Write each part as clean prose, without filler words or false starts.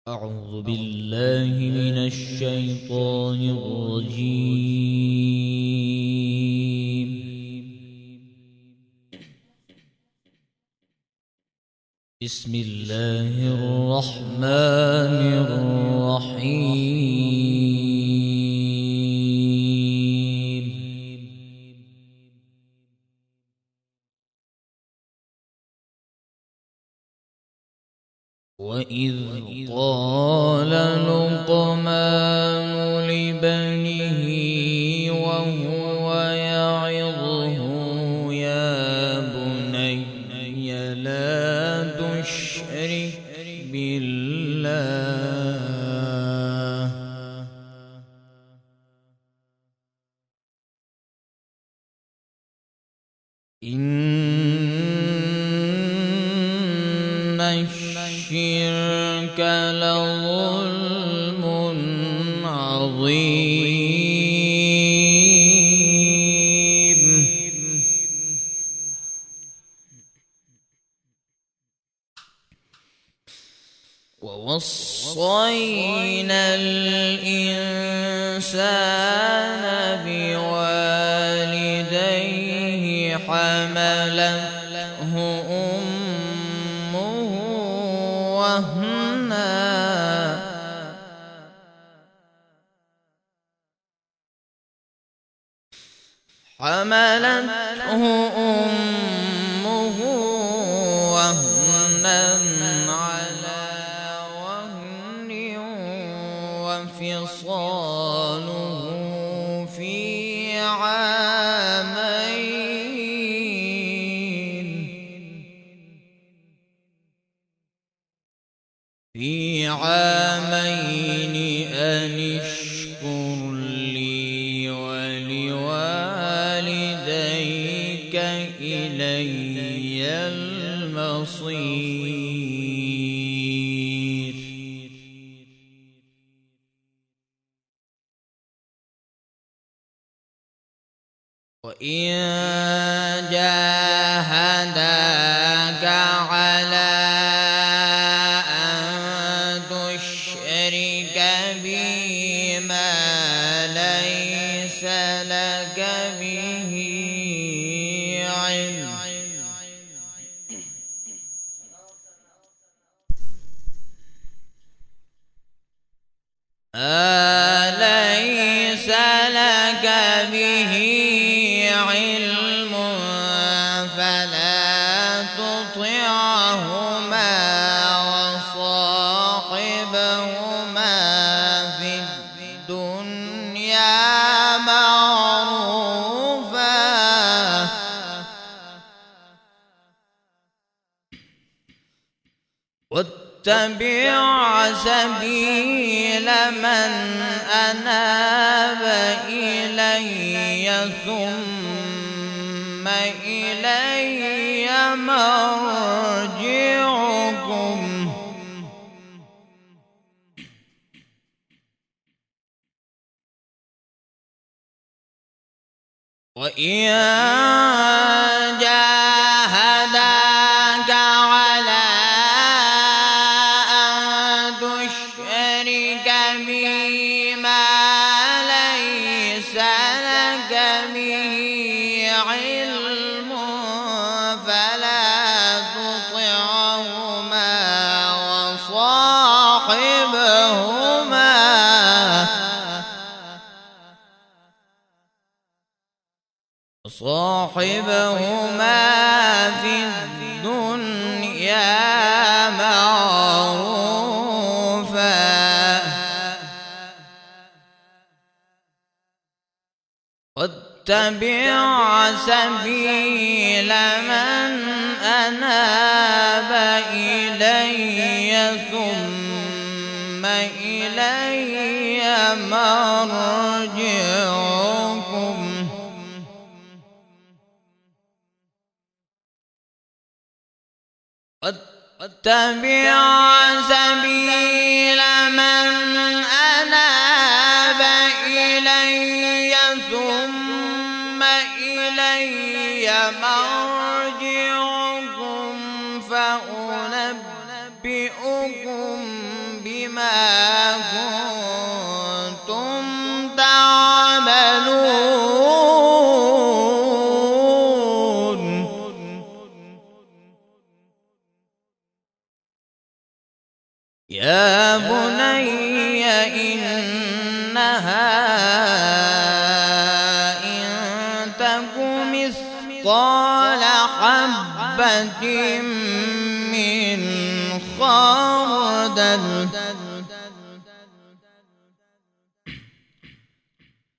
أعوذ بالله من الشيطان الرجيم. بسم الله الرحمن الرحيم. وإذ قال لقمان لبنيه وهو يعظه يا بني لا تشرك بالله إن الشرك لظلم عظيم. ووصينا الإنسان بوالديه حملته أمه وهنا على وهن وفصاله في عامين أن اشكر لي ولوالديك إلي المصير. وإن جاهداك على أن تشرك بي ما ليس لك به علم فلا تطعهما وصاحبهما في الدنيا معروفا واتبع سبيل من أناب إلي ثم إلي مرجعكم وإن جاهداك على أن تشرك بي ما ليس لك به علم فلا تطعهما وصاحبهما في الدنيا معروفا واتبع سبيل من أناب إلي ثم إلي مرجعكم واتبع سبيل من أناب إلي ثم إلي مرجعكم فأنبئكم بما كنتم تعملون يا بني إنها إن تك مثقال حبة من خردل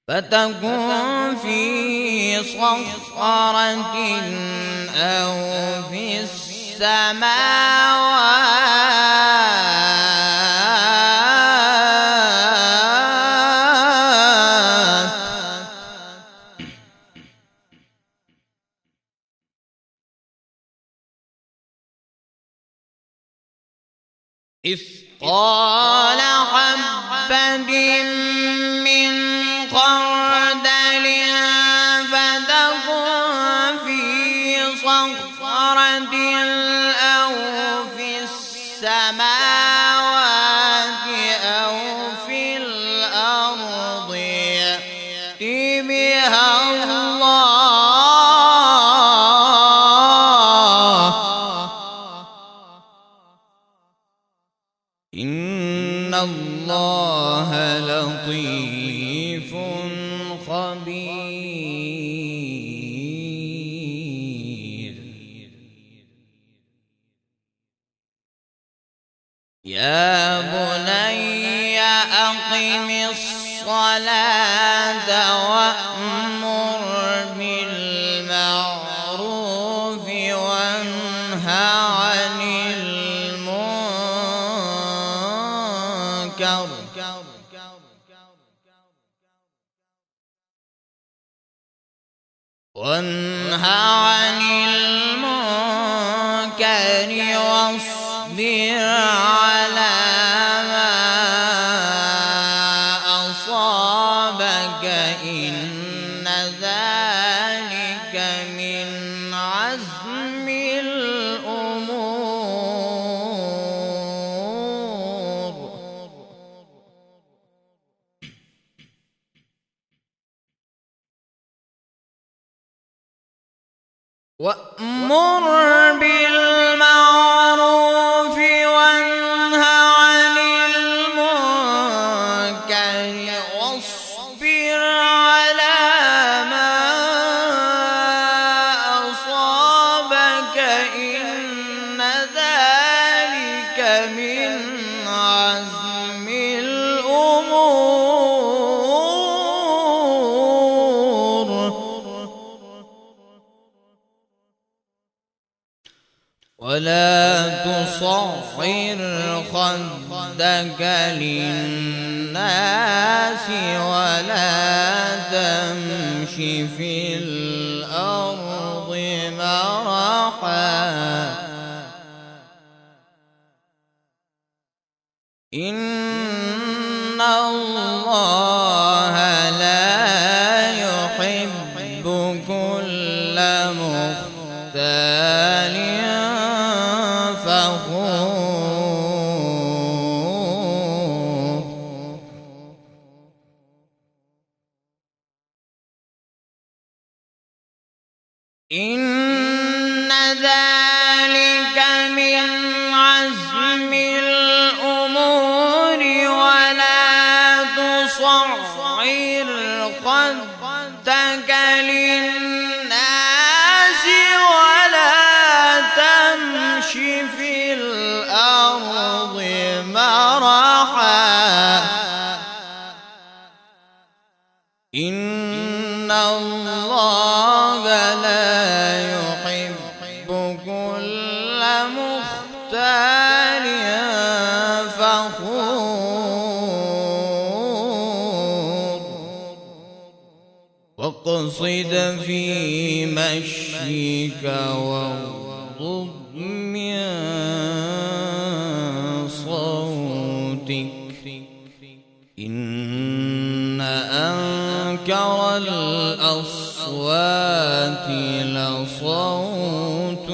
فتكن في صخرة أو في السماوات إذ قال حبة من خردل فتكن في صخرة أو في السماوات أو في الأرض يأت بها الله إن الله لطيف خبير يا بني أقم الصلاة وأمر بالمعروف وانه عن المنكر واصبر على ما أصابك إن ذلك من عزم الأمور وأمر بالمعروف وانه عن المنكر واصبر على ما أصابك إن ذلك من عزم الأمور ولا تصعر خدك للناس ولا تمش في الأرض مرحا إن الله لا يحب كل مختال فخور إن ذلك من عزم الأمور ولا تصعر خدك للناس ولا تمش في الأرض مرحا إن الله لا يحب كل مختال فخور واقصد في مشيك واغضض من صوتك إن أنكر الأصوات لصوت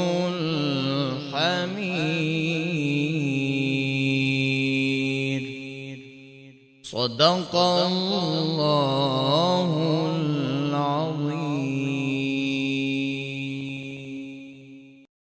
الحمير صدق الله